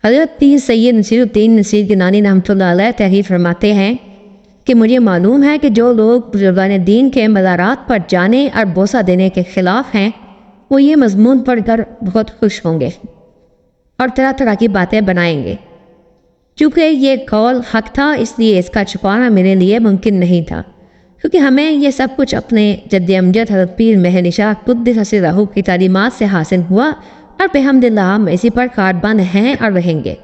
حضرت پیر سید نصیر الدین نصیر گیلانی رحمۃ اللہ علیہ تحریر فرماتے ہیں کہ مجھے معلوم ہے کہ جو لوگ بزرگان دین کے مزارات پر جانے اور بوسہ دینے کے خلاف ہیں وہ یہ مضمون پڑھ کر بہت خوش ہوں گے اور طرح طرح کی باتیں بنائیں گے۔ چونکہ یہ قول حق تھا اس لیے اس کا چھپانا میرے لیے ممکن نہیں تھا، کیونکہ ہمیں یہ سب کچھ اپنے جد امجد حضرت پیر مہر نشاء قدس سرہ کی تعلیمات سے حاصل ہوا اور بحمد اللہ ہم اسی پر کاربند ہیں اور رہیں گے۔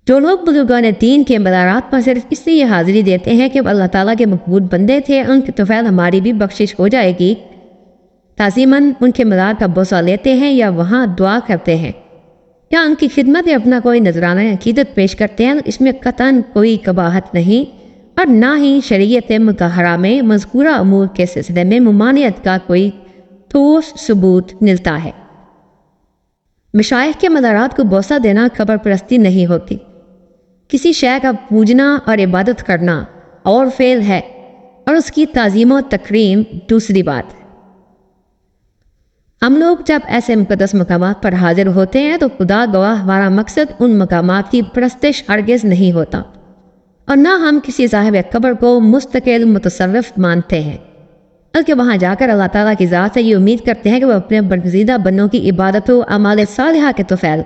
جو لوگ بزرگان دین کے مزارات پر صرف اس لیے حاضری دیتے ہیں کہ وہ اللہ تعالیٰ کے مقبول بندے تھے، ان کے طفیل ہماری بھی بخشش ہو جائے گی، تعظیماً ان کے مزار کا بوسہ لیتے ہیں یا وہاں دعا کرتے ہیں یا ان کی خدمت میں اپنا کوئی نذرانہ عقیدت پیش کرتے ہیں، اس میں قطعاً کوئی قباحت نہیں اور نہ ہی شریعت مطہرہ میں مذکورہ امور کے سلسلے میں ممانعت کا کوئی ٹھوس ثبوت ملتا ہے۔ مشائخ کے مزارات کو بوسہ دینا قبر پرستی نہیں ہوتی، کسی شے کا پوجنا اور عبادت کرنا اور فعل ہے اور اس کی تعظیم و تکریم دوسری بات ہے۔ ہم لوگ جب ایسے مقدس مقامات پر حاضر ہوتے ہیں تو خدا گواہ ہمارا مقصد ان مقامات کی پرستش ہرگز نہیں ہوتا اور نہ ہم کسی صاحب قبر کو مستقل متصرف مانتے ہیں، بلکہ وہاں جا کر اللہ تعالیٰ کی ذات سے یہ امید کرتے ہیں کہ وہ اپنے برگزیدہ بندوں کی عبادت و اعمال صالحہ کے طفیل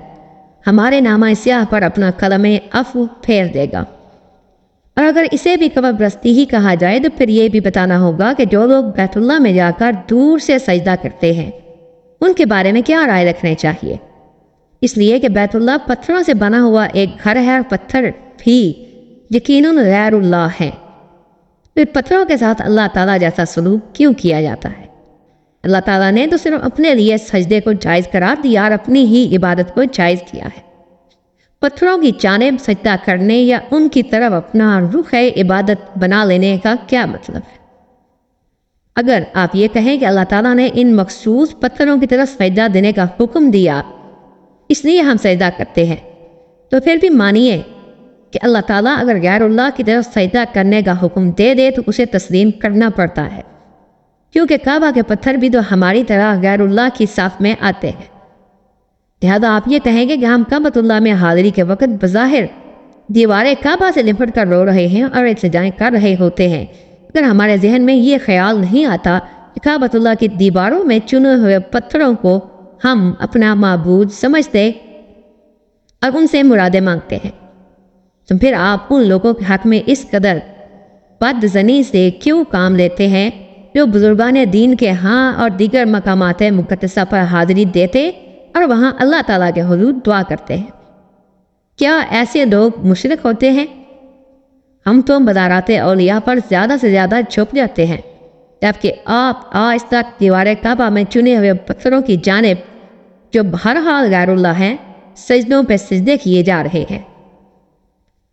ہمارے نامہ سیاہ پر اپنا قلم عفو پھیر دے گا۔ اور اگر اسے بھی قبر پرستی ہی کہا جائے تو پھر یہ بھی بتانا ہوگا کہ جو لوگ بیت اللہ میں جا کر دور سے سجدہ کرتے ہیں ان کے بارے میں کیا رائے رکھنے چاہیے، اس لیے کہ بیت اللہ پتھروں سے بنا ہوا ایک گھر ہے اور پتھر بھی یقیناً غیر اللہ ہے، پھر پتھروں کے ساتھ اللہ تعالیٰ جیسا سلوک کیوں کیا جاتا ہے؟ اللہ تعالیٰ نے تو صرف اپنے لیے سجدے کو جائز قرار دیا اور اپنی ہی عبادت کو جائز کیا ہے۔ پتھروں کی جانب سجدہ کرنے یا ان کی طرف اپنا رخ عبادت بنا لینے کا کیا مطلب ہے؟ اگر آپ یہ کہیں کہ اللہ تعالیٰ نے ان مخصوص پتھروں کی طرف سجدہ دینے کا حکم دیا اس لیے ہم سجدہ کرتے ہیں، تو پھر بھی مانیے کہ اللہ تعالیٰ اگر غیر اللہ کی طرف سجدہ کرنے کا حکم دے دے تو اسے تسلیم کرنا پڑتا ہے، کیونکہ کعبہ کے پتھر بھی تو ہماری طرح غیر اللہ کی صف میں آتے ہیں۔ لہذا آپ یہ کہیں گے کہ ہم کعبۃ اللہ میں حاضری کے وقت بظاہر دیواریں کعبہ سے لپٹ کر رو رہے ہیں اور التجائیں کر رہے ہوتے ہیں، اگر ہمارے ذہن میں یہ خیال نہیں آتا کہ کعبۃ اللہ کی دیواروں میں چنے ہوئے پتھروں کو ہم اپنا معبود سمجھتے اور ان سے مرادیں مانگتے ہیں، تو پھر آپ ان لوگوں کے حق میں اس قدر بدظنی سے کیوں کام لیتے ہیں جو بزرگان دین کے ہاں اور دیگر مقامات مقدسہ پر حاضری دیتے اور وہاں اللہ تعالیٰ کے حضور دعا کرتے ہیں؟ کیا ایسے لوگ مشرک ہوتے ہیں؟ ہم تو مزارات اولیاء پر زیادہ سے زیادہ چھپ جاتے ہیں، جبکہ آپ آج تک دیوار کعبہ میں چنے ہوئے پتھروں کی جانب جو بہرحال غیر اللہ ہیں سجدوں پہ سجدے کیے جا رہے ہیں۔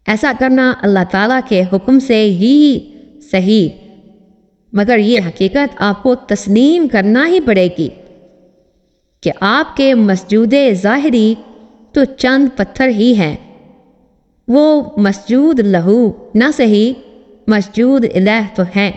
ایسا کرنا اللہ تعالیٰ کے حکم سے ہی صحیح، مگر یہ حقیقت آپ کو تسلیم کرنا ہی پڑے گی کہ آپ کے مسجود ظاہری تو چند پتھر ہی ہیں، وہ مسجود لہو نہ صحیح مسجود الہ تو ہیں۔